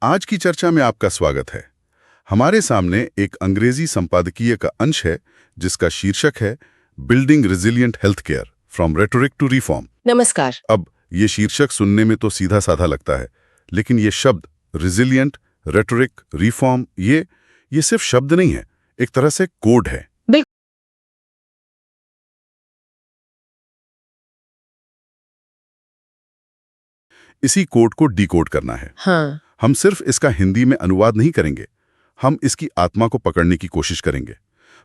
आज की चर्चा में आपका स्वागत है। हमारे सामने एक अंग्रेजी संपादकीय का अंश है जिसका शीर्षक है building resilient health care from rhetoric to reform. नमस्कार। अब ये शीर्षक सुनने में तो सीधा साधा लगता है, लेकिन ये शब्द रिजिलियंट, रेटोरिक, रिफॉर्म ये सिर्फ शब्द नहीं है, एक तरह से कोड है। इसी कोड को डिकोड करना है। हाँ। हम सिर्फ इसका हिंदी में अनुवाद नहीं करेंगे, हम इसकी आत्मा को पकड़ने की कोशिश करेंगे।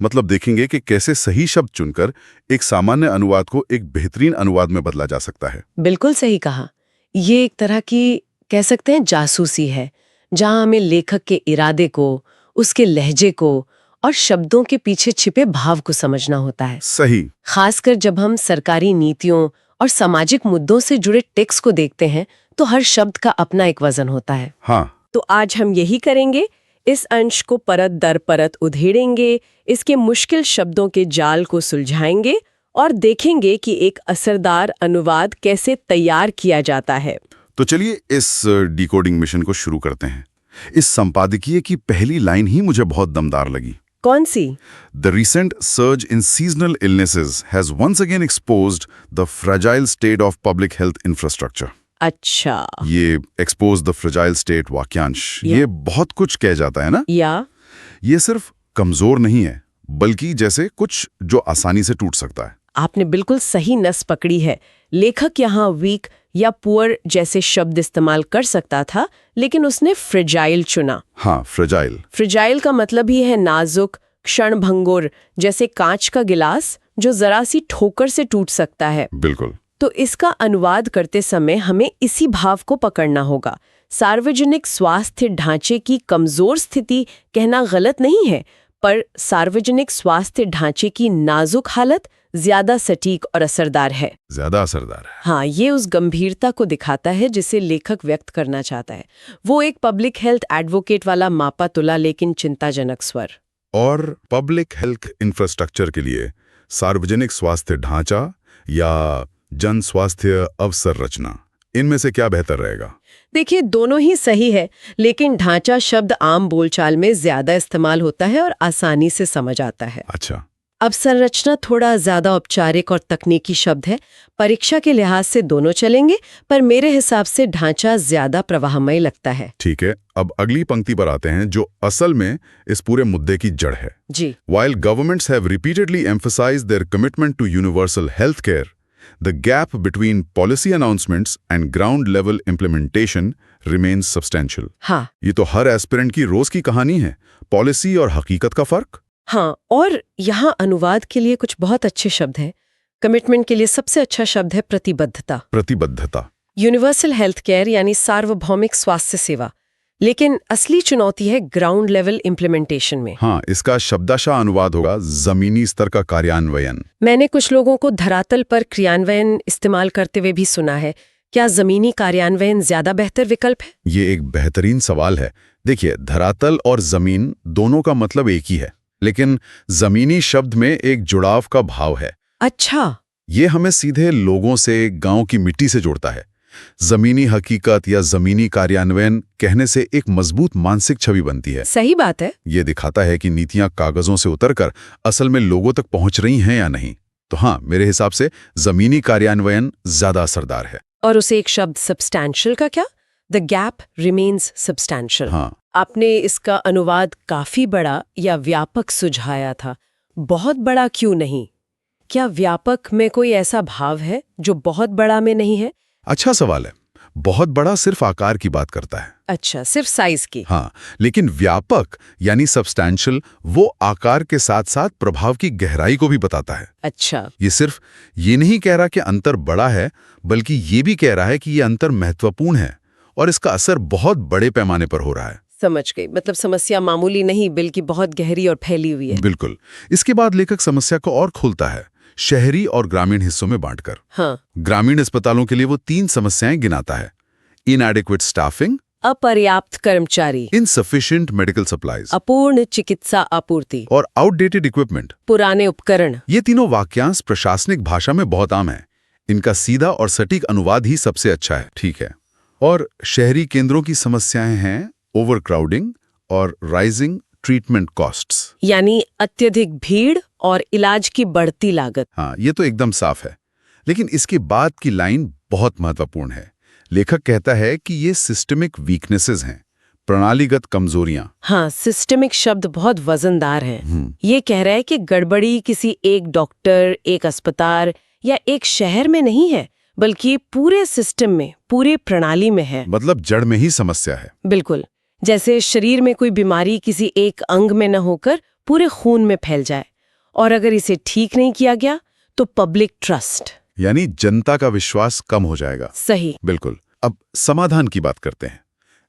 मतलब देखेंगे कि कैसे सही शब्द चुनकर एक सामान्य अनुवाद को एक बेहतरीन अनुवाद में बदला जा सकता है। बिल्कुल सही कहा। ये एक तरह की कह सकते हैं जासूसी है, जहां हमें लेखक के इरादे को, उसके लहजे को और शब्दों के पीछे छिपे भाव को समझना होता है। सही। खासकर जब हम सरकारी नीतियों और सामाजिक मुद्दों से जुड़े टेक्स्ट को देखते हैं तो हर शब्द का अपना एक वजन होता है। हाँ, तो आज हम यही करेंगे, इस अंश को परत दर परत उधेड़ेंगे, इसके मुश्किल शब्दों के जाल को सुलझाएंगे और देखेंगे कि एक असरदार अनुवाद कैसे तैयार किया जाता है। तो चलिए इस डिकोडिंग मिशन को शुरू करते हैं। इस संपादकीय की पहली लाइन ही मुझे बहुत दमदार लगी। कौन सी? The recent surge in seasonal illnesses has once again exposed the fragile state of public health infrastructure. अच्छा। ये expose the fragile state वाक्यांश, ये बहुत कुछ कह जाता है ना? या ये सिर्फ कमजोर नहीं है, बल्कि जैसे कुछ जो आसानी से टूट सकता है। आपने बिल्कुल सही नस पकड़ी है। लेखक यहाँ वीक या पुअर जैसे शब्द इस्तेमाल कर सकता था, लेकिन उसने फ्रेजाइल चुना। हाँ, फ्रेजाइल। फ्रेजाइल का मतलब ही है नाजुक, क्षणभंगुर, जैसे कांच का गिलास जो जरा सी ठोकर से टूट सकता है। बिल्कुल। तो इसका अनुवाद करते समय हमें इसी भाव को पकड़ना होगा। सार्वजनिक स्वास्थ्य ढांचे की कमजोर स्थिति कहना गलत नहीं है, पर सार्वजनिक स्वास्थ्य ढांचे की नाजुक हालत ज्यादा सटीक और असरदार है। ज्यादा असरदार है। हाँ, ये उस गंभीरता को दिखाता है जिसे लेखक व्यक्त करना चाहता है। वो एक पब्लिक हेल्थ एडवोकेट वाला मापा तुला लेकिन चिंताजनक स्वर। और पब्लिक हेल्थ इंफ्रास्ट्रक्चर के लिए सार्वजनिक स्वास्थ्य ढांचा या जन स्वास्थ्य अवसंरचना, इनमें से क्या बेहतर रहेगा? देखिए, दोनों ही सही है, लेकिन ढांचा शब्द आम बोलचाल में ज्यादा इस्तेमाल होता है और आसानी से समझ आता है। अच्छा। अवसंरचना थोड़ा ज्यादा औपचारिक और तकनीकी शब्द है। परीक्षा के लिहाज से दोनों चलेंगे, पर मेरे हिसाब से ढांचा ज्यादा प्रवाहमय लगता है। ठीक है, अब अगली पंक्ति पर आते हैं जो असल में इस पूरे मुद्दे की जड़ है। जी। While governments have repeatedly emphasized their commitment to universal health care, the gap between policy announcements and ground level implementation remains substantial. हाँ। ये तो हर एस्पिरेंट की रोज की कहानी है, पॉलिसी और हकीकत का फर्क। हाँ, और यहाँ अनुवाद के लिए कुछ बहुत अच्छे शब्द हैं। कमिटमेंट के लिए सबसे अच्छा शब्द है प्रतिबद्धता। प्रतिबद्धता। यूनिवर्सल हेल्थ केयर यानी सार्वभौमिक स्वास्थ्य सेवा। लेकिन असली चुनौती है ग्राउंड लेवल इम्प्लीमेंटेशन में। हाँ, इसका शब्दाशा अनुवाद होगा जमीनी स्तर का कार्यान्वयन। मैंने कुछ लोगों को धरातल पर क्रियान्वयन इस्तेमाल करते हुए भी सुना है। क्या जमीनी कार्यान्वयन ज्यादा बेहतर विकल्प है? ये एक बेहतरीन सवाल है। देखिए, धरातल और जमीन दोनों का मतलब एक ही है, लेकिन जमीनी शब्द में एक जुड़ाव का भाव है। अच्छा। ये हमें सीधे लोगों से, गांव की मिट्टी से जोड़ता है। जमीनी हकीकत या जमीनी कार्यान्वयन कहने से एक मजबूत मानसिक छवि बनती है। सही बात है। ये दिखाता है कि नीतियां कागजों से उतरकर असल में लोगों तक पहुंच रही हैं या नहीं। तो हाँ, मेरे हिसाब से जमीनी कार्यान्वयन ज्यादा असरदार है। और उसे एक शब्द सब्सटैंशियल का क्या? The gap remains substantial. हाँ। आपने इसका अनुवाद काफी बड़ा या व्यापक सुझाया था। बहुत बड़ा क्यों नहीं? क्या व्यापक में कोई ऐसा भाव है जो बहुत बड़ा में नहीं है? अच्छा सवाल है। बहुत बड़ा सिर्फ आकार की बात करता है। अच्छा, सिर्फ साइज की। हाँ, लेकिन व्यापक यानी सब्सटैंशियल वो आकार के साथ साथ प्रभाव की गहराई को भी बताता है। अच्छा। ये सिर्फ ये नहीं कह रहा कि अंतर बड़ा है, बल्कि ये भी कह रहा है कि ये अंतर महत्वपूर्ण है और इसका असर बहुत बड़े पैमाने पर हो रहा है। समझ गई। मतलब समस्या मामूली नहीं बल्कि बहुत गहरी और फैली हुई है। बिल्कुल। इसके बाद लेखक समस्या को और खोलता है, शहरी और ग्रामीण हिस्सों में बांटकर। हाँ। ग्रामीण अस्पतालों के लिए वो 3 समस्याएं गिनाता है: इनएडिक्वेट स्टाफिंग, अपर्याप्त कर्मचारी, इनसफिशिएंट मेडिकल सप्लाईज, अपूर्ण चिकित्सा आपूर्ति, और आउटडेटेड इक्विपमेंट, पुराने उपकरण। ये तीनों वाक्यांश प्रशासनिक भाषा में बहुत आम है। इनका सीधा और सटीक अनुवाद ही सबसे अच्छा है। ठीक है। और शहरी केंद्रों की समस्याएं हैं ओवरक्राउडिंग और राइजिंग ट्रीटमेंट कॉस्ट्स। यानी अत्यधिक भीड़ और इलाज की बढ़ती लागत। हाँ, ये तो एकदम साफ है। लेकिन इसके बाद की लाइन बहुत महत्वपूर्ण है। लेखक कहता है कि ये सिस्टमिक वीकनेसेस हैं, प्रणालीगत कमजोरियां। हाँ, सिस्टमिक शब्द बहुत वजनदार है। ये कह रहा है कि गड़बड़ी किसी एक डॉक्टर, एक अस्पताल या एक शहर में नहीं है, बल्कि पूरे सिस्टम में, पूरी प्रणाली में है। मतलब जड़ में ही समस्या है। बिल्कुल, जैसे शरीर में कोई बीमारी किसी एक अंग में न होकर पूरे खून में फैल जाए, और अगर इसे ठीक नहीं किया गया तो पब्लिक ट्रस्ट, यानी जनता का विश्वास कम हो जाएगा। सही। बिल्कुल। अब समाधान की बात करते हैं।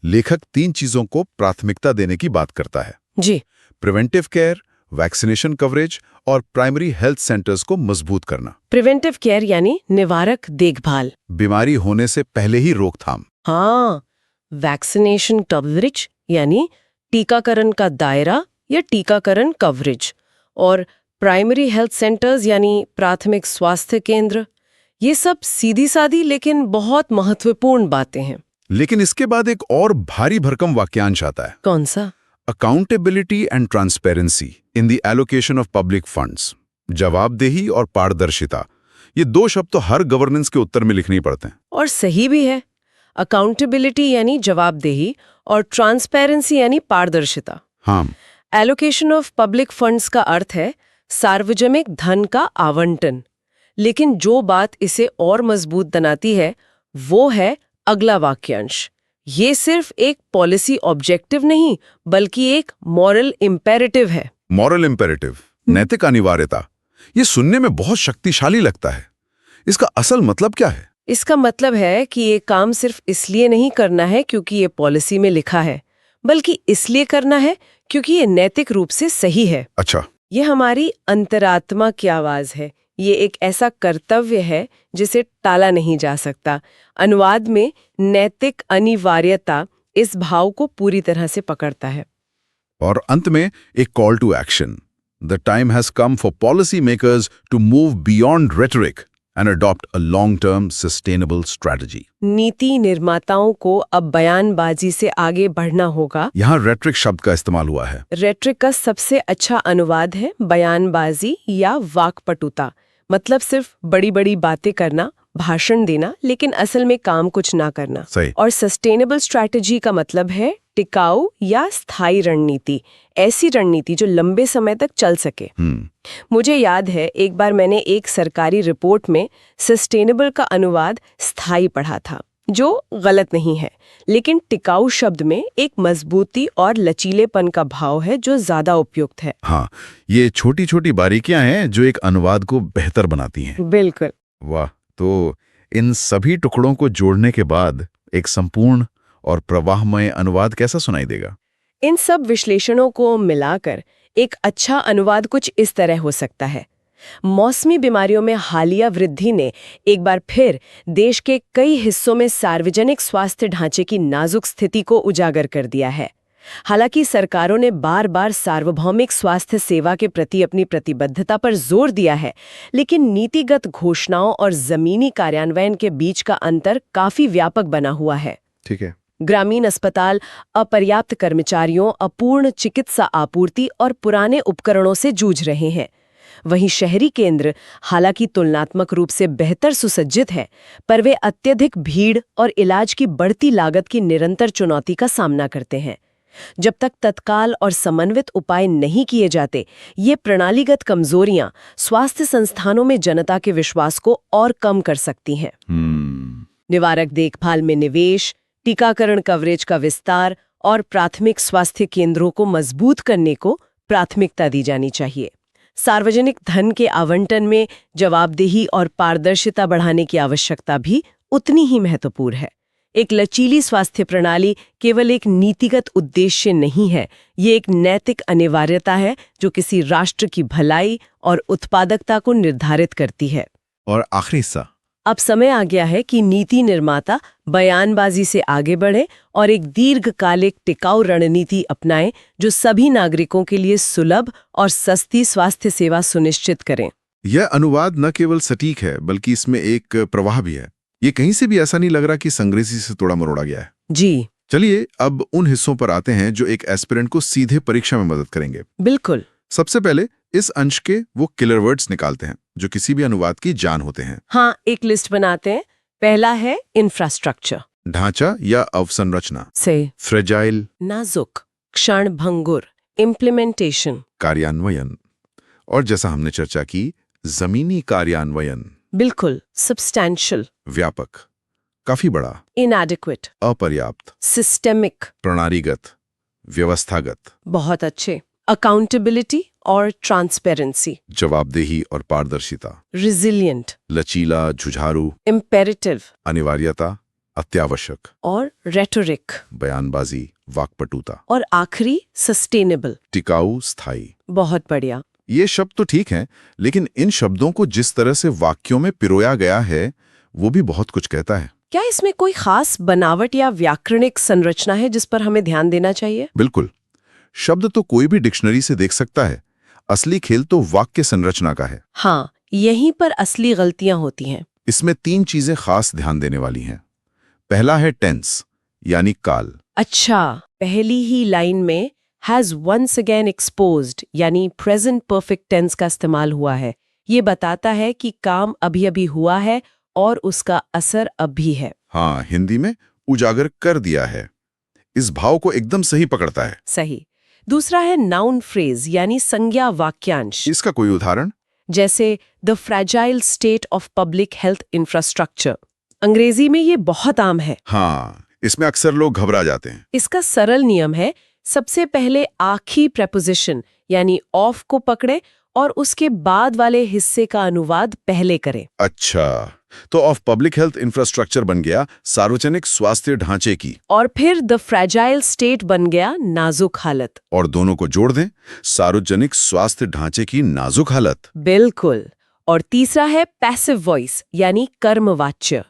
लेखक 3 चीजों को प्राथमिकता देने की बात करता है। जी। प्रिवेंटिव केयर, वैक्सीनेशन कवरेज और प्राइमरी हेल्थ सेंटर्स को मजबूत करना। प्रिवेंटिव केयर यानी निवारक देखभाल। बीमारी होने से पहले ही रोकथाम। हाँ, वैक्सीनेशन कवरेज यानी टीकाकरण का दायरा या टीकाकरण कवरेज, और प्राइमरी हेल्थ सेंटर्स यानी प्राथमिक स्वास्थ्य केंद्र। ये सब सीधी सादी लेकिन बहुत महत्वपूर्ण बातें हैं। लेकिन इसके बाद एक और भारी भरकम वाक्यांश आता है। कौन सा? Accountability and transparency in the allocation of public funds. जवाबदेही और पारदर्शिता। ये 2 शब्द तो हर गवर्नेंस के उत्तर में लिखने ही पड़ते हैं। और सही भी है। अकाउंटेबिलिटी यानी जवाबदेही और ट्रांसपेरेंसी यानी पारदर्शिता। हाँ। एलोकेशन ऑफ पब्लिक फंड्स का अर्थ है सार्वजनिक धन का आवंटन। लेकिन जो बात इसे और मजबूत बनाती है वो है अगला वाक्यांश। ये सिर्फ एक पॉलिसी ऑब्जेक्टिव नहीं, बल्कि एक मॉरल इम्पेरेटिव है। मॉरल इम्पेरेटिव, नैतिक अनिवार्यता। ये सुनने में बहुत शक्तिशाली लगता है। इसका असल मतलब क्या है? इसका मतलब है कि ये काम सिर्फ इसलिए नहीं करना है क्योंकि ये पॉलिसी में लिखा है, बल्कि इसलिए करना है क्योंकि ये नैतिक रूप से सही है। अच्छा। ये हमारी अंतरात्मा की आवाज है। ये एक ऐसा कर्तव्य है जिसे टाला नहीं जा सकता। अनुवाद में नैतिक अनिवार्यता इस भाव को पूरी तरह से पकड़ता है। और अंत में एक call to action. The time has come for policy makers to move beyond rhetoric and adopt a long-term sustainable strategy. नीति निर्माताओं को अब बयानबाजी से आगे बढ़ना होगा। यहाँ रेट्रिक शब्द का इस्तेमाल हुआ है। रेट्रिक का सबसे अच्छा अनुवाद है बयानबाजी या वाक्पटुता। मतलब सिर्फ बड़ी बड़ी बातें करना, भाषण देना, लेकिन असल में काम कुछ ना करना। सही। और सस्टेनेबल स्ट्रैटेजी का मतलब है टिकाऊ या स्थायी रणनीति, ऐसी रणनीति जो लंबे समय तक चल सके। मुझे याद है एक बार मैंने एक सरकारी रिपोर्ट में सस्टेनेबल का अनुवाद स्थायी पढ़ा था, जो गलत नहीं है, लेकिन टिकाऊ शब्द में एक मजबूती और लचीलेपन का भाव है जो ज्यादा उपयुक्त है। हाँ, ये छोटी छोटी बारीकियां हैं जो एक अनुवाद को बेहतर बनाती हैं। बिल्कुल। वाह। तो इन सभी टुकड़ों को जोड़ने के बाद एक संपूर्ण और प्रवाहमय अनुवाद कैसा सुनाई देगा? इन सब विश्लेषणों को मिलाकर एक अच्छा अनुवाद कुछ इस तरह हो सकता है। मौसमी बीमारियों में हालिया वृद्धि ने एक बार फिर देश के कई हिस्सों में सार्वजनिक स्वास्थ्य ढांचे की नाजुक स्थिति को उजागर कर दिया है। हालांकि सरकारों ने बार बार सार्वभौमिक स्वास्थ्य सेवा के प्रति अपनी प्रतिबद्धता पर जोर दिया है, लेकिन नीतिगत घोषणाओं और जमीनी कार्यान्वयन के बीच का अंतर काफी व्यापक बना हुआ है। ठीक है। ग्रामीण अस्पताल अपर्याप्त कर्मचारियों, अपूर्ण चिकित्सा आपूर्ति और पुराने उपकरणों से जूझ रहे हैं। वहीं शहरी केंद्र हालांकि तुलनात्मक रूप से बेहतर सुसज्जित है, पर वे अत्यधिक भीड़ और इलाज की बढ़ती लागत की निरंतर चुनौती का सामना करते हैं। जब तक तत्काल और समन्वित उपाय नहीं किए जाते, ये प्रणालीगत कमजोरियां स्वास्थ्य संस्थानों में जनता के विश्वास को और कम कर सकती हैं। निवारक देखभाल में निवेश, टीकाकरण कवरेज का विस्तार और प्राथमिक स्वास्थ्य केंद्रों को मजबूत करने को प्राथमिकता दी जानी चाहिए। सार्वजनिक धन के आवंटन में जवाबदेही और पारदर्शिता बढ़ाने की आवश्यकता भी उतनी ही महत्वपूर्ण है। एक लचीली स्वास्थ्य प्रणाली केवल एक नीतिगत उद्देश्य नहीं है, ये एक नैतिक अनिवार्यता है जो किसी राष्ट्र की भलाई और उत्पादकता को निर्धारित करती है। और आखिरी हिस्सा, अब समय आ गया है कि नीति निर्माता बयानबाजी से आगे बढ़े और एक दीर्घकालिक टिकाऊ रणनीति अपनाएं जो सभी नागरिकों के लिए सुलभ और सस्ती स्वास्थ्य सेवा सुनिश्चित करें। यह अनुवाद न केवल सटीक है, बल्कि इसमें एक प्रवाह भी है। ये कहीं से भी ऐसा नहीं लग रहा कि संग्रही से तोड़ा मरोड़ा गया है। जी, चलिए अब उन हिस्सों पर आते हैं जो एक एस्पिरेंट को सीधे परीक्षा में मदद करेंगे। बिल्कुल। सबसे पहले इस अंश के वो किलर वर्ड्स निकालते हैं जो किसी भी अनुवाद की जान होते हैं। हाँ, एक लिस्ट बनाते हैं। पहला है इंफ्रास्ट्रक्चर, ढांचा या अवसंरचना, से फ्रेजाइल, नाजुक, क्षणभंगुर, इम्प्लीमेंटेशन, कार्यान्वयन, और जैसा हमने चर्चा की, जमीनी कार्यान्वयन, बिल्कुल, सब्सटैंशियल, व्यापक, काफी बड़ा, इनएडिक्वेट, अपर्याप्त, सिस्टेमिक, प्रणालीगत, व्यवस्थागत, बहुत अच्छे, अकाउंटेबिलिटी और ट्रांसपेरेंसी, जवाबदेही और पारदर्शिता, रिजिलियंट, लचीला, जुझारू, इम्पेरेटिव अनिवार्यता, अत्यावश्यक, और रेटोरिक, बयानबाजी, वाक्पटुता, और आखिरी सस्टेनेबल। टिकाऊ, स्थायी। बहुत बढ़िया। ये शब्द तो ठीक हैं, लेकिन इन शब्दों को जिस तरह से वाक्यों में पिरोया गया है वो भी बहुत कुछ कहता है। क्या इसमें कोई खास बनावट या व्याकरणिक संरचना है जिस पर हमें ध्यान देना चाहिए? बिल्कुल। शब्द तो कोई भी डिक्शनरी से देख सकता है, असली खेल तो वाक्य संरचना का है। हाँ, यहीं पर असली गलतियां होती हैं। इसमें 3 चीजें खास ध्यान देने वाली हैं। पहला है टेंस, यानी काल। अच्छा, पहली ही लाइन में हैज वंस अगेन एक्सपोज्ड यानी प्रेजेंट परफेक्ट टेंस का इस्तेमाल हुआ है। ये बताता है कि काम अभी अभी हुआ है और उसका असर अब भी है। हाँ, हिंदी में उजागर कर दिया है। इस भाव को एकदम सही पकड़ता है। सही। दूसरा है नाउन फ्रेज यानी संज्ञा वाक्यांश, इसका कोई उदाहरण? जैसे the fragile state of public health infrastructure. अंग्रेजी में ये बहुत आम है। हाँ, इसमें अक्सर लोग घबरा जाते हैं। इसका सरल नियम है, सबसे पहले आखिरी प्रेपोजिशन यानी ऑफ को पकड़े और उसके बाद वाले हिस्से का अनुवाद पहले करें। अच्छा, तो ऑफ पब्लिक हेल्थ इंफ्रास्ट्रक्चर बन गया सार्वजनिक स्वास्थ्य ढांचे की, और फिर द फ्रैजाइल स्टेट बन गया नाजुक हालत। और दोनों को जोड़ दें, सार्वजनिक स्वास्थ्य ढांचे की नाजुक हालत। बिल्कुल। और तीसरा है पैसिव वॉइस यानी कर्मवाच्य।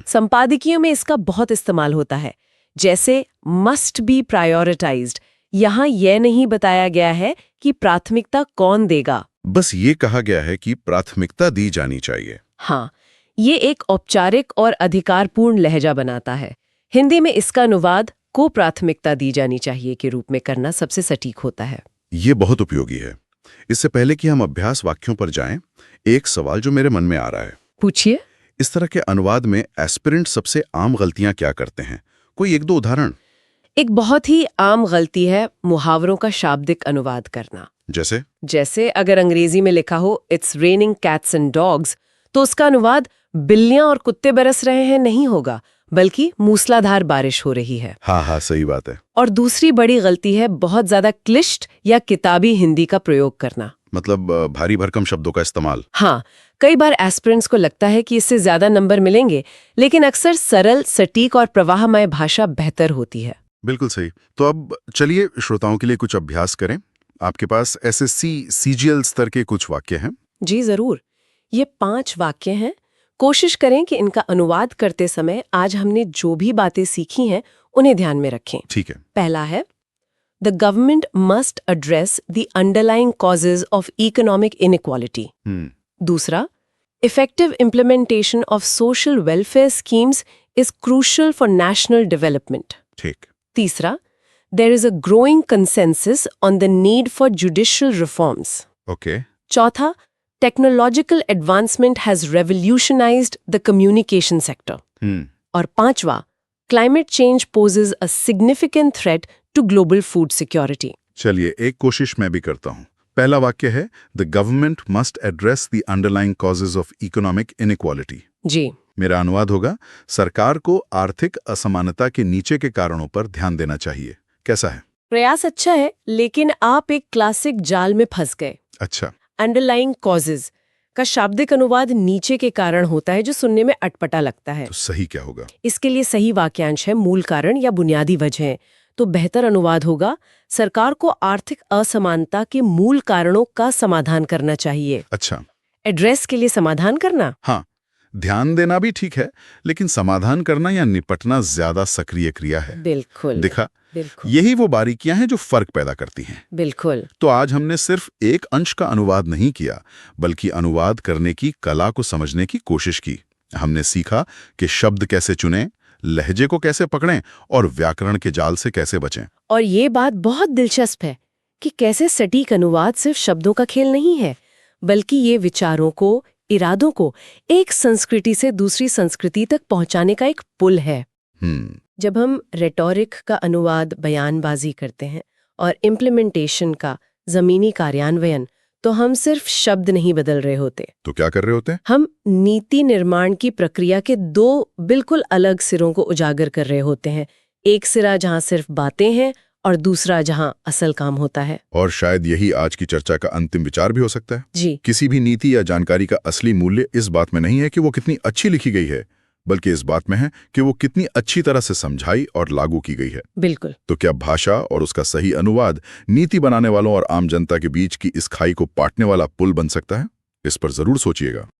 संपादकीयों में इसका बहुत इस्तेमाल होता है, जैसे मस्ट बी प्रायोरिटाइज्ड। यहाँ यह नहीं बताया गया है कि प्राथमिकता कौन देगा, बस ये कहा गया है कि प्राथमिकता दी जानी चाहिए। हाँ, ये एक औपचारिक और अधिकारपूर्ण लहजा बनाता है। हिंदी में इसका अनुवाद को प्राथमिकता दी जानी चाहिए के रूप में करना सबसे सटीक होता है। ये बहुत उपयोगी है। इससे पहले कि हम अभ्यास वाक्यों पर जाएं, एक सवाल जो मेरे मन में आ रहा है। पूछिए। इस तरह के अनुवाद में एस्पिरेंट सबसे आम गलतियां क्या करते हैं? कोई 1-2 उदाहरण? एक बहुत ही आम गलती है मुहावरों का शाब्दिक अनुवाद करना। जैसे अगर अंग्रेजी में लिखा हो it's raining cats and dogs, तो उसका अनुवाद बिल्लियां और कुत्ते बरस रहे हैं नहीं होगा, बल्कि मूसलाधार बारिश हो रही है। हाँ, सही बात है। और दूसरी बड़ी गलती है बहुत ज्यादा क्लिष्ट या किताबी हिंदी का प्रयोग करना, मतलब भारी भरकम शब्दों का इस्तेमाल। हाँ, कई बार एस्पिरेंट्स को लगता है कि इससे ज्यादा नंबर मिलेंगे, लेकिन अक्सर सरल, सटीक और प्रवाहमय भाषा बेहतर होती है। बिल्कुल सही। तो अब चलिए श्रोताओं के लिए कुछ अभ्यास करें। आपके पास एसएससी सीजीएल स्तर के कुछ वाक्य हैं? जी जरूर। ये 5 वाक्य हैं। कोशिश करें कि इनका अनुवाद करते समय आज हमने जो भी बातें सीखी हैं उन्हें ध्यान में रखें। ठीक है। पहला है, the government must address the underlying causes of economic inequality. दूसरा, effective implementation of social welfare schemes is crucial for national development. ठीक। तीसरा, there is a growing consensus on the need for judicial reforms. Okay. चौथा, technological advancement has revolutionized the communication sector. और पांचवा, climate change poses a significant threat to global food security. चलिए एक कोशिश मैं भी करता हूँ। पहला वाक्य है the government must address the underlying causes of economic inequality. जी। मेरा अनुवाद होगा, सरकार को आर्थिक असमानता के नीचे के कारणों पर ध्यान देना चाहिए। कैसा है? प्रयास अच्छा है, लेकिन आप एक क्लासिक जाल में फंस गए। अच्छा। अंडरलाइंग कॉजेज का शाब्दिक अनुवाद नीचे के कारण होता है, जो सुनने में अटपटा लगता है। तो सही क्या होगा? इसके लिए सही वाक्यांश है मूल कारण या बुनियादी वजह। तो बेहतर अनुवाद होगा, सरकार को आर्थिक असमानता के मूल कारणों का समाधान करना चाहिए। अच्छा। एड्रेस के लिए समाधान करना। हाँ, ध्यान देना भी ठीक है, लेकिन समाधान करना या निपटना ज्यादा सक्रिय क्रिया है। बिल्कुल। दिखा? बिल्कुल। यही वो बारीकियां हैं जो फर्क पैदा करती हैं। बिल्कुल। तो आज हमने सिर्फ एक अंश का अनुवाद नहीं किया, बल्कि अनुवाद करने की कला को समझने की कोशिश की। हमने सीखा कि शब्द कैसे चुनें, लहजे को कैसे पकड़ें और व्याकरण के जाल से कैसे बचें। और ये बात बहुत दिलचस्प है कि कैसे सटीक अनुवाद सिर्फ शब्दों का खेल नहीं है, बल्कि ये विचारों को, इरादों को एक संस्कृति से दूसरी संस्कृति तक पहुंचाने का एक पुल है। जब हम रेटोरिक का अनुवाद बयानबाजी करते हैं और इम्प्लीमेंटेशन का जमीनी कार्यान्वयन, तो हम सिर्फ शब्द नहीं बदल रहे होते। तो क्या कर रहे होते हैं? हम नीति निर्माण की प्रक्रिया के दो बिल्कुल अलग सिरों को उजागर कर रहे होते हैं। एक सिरा जहां सिर्फ बातें हैं और दूसरा जहां असल काम होता है। और शायद यही आज की चर्चा का अंतिम विचार भी हो सकता है। जी, किसी भी नीति या जानकारी का असली मूल्य इस बात में नहीं है कि वो कितनी अच्छी लिखी गई है, बल्कि इस बात में है कि वो कितनी अच्छी तरह से समझाई और लागू की गई है। बिल्कुल। तो क्या भाषा और उसका सही अनुवाद नीति बनाने वालों और आम जनता के बीच की इस खाई को पाटने वाला पुल बन सकता है? इस पर जरूर सोचिएगा।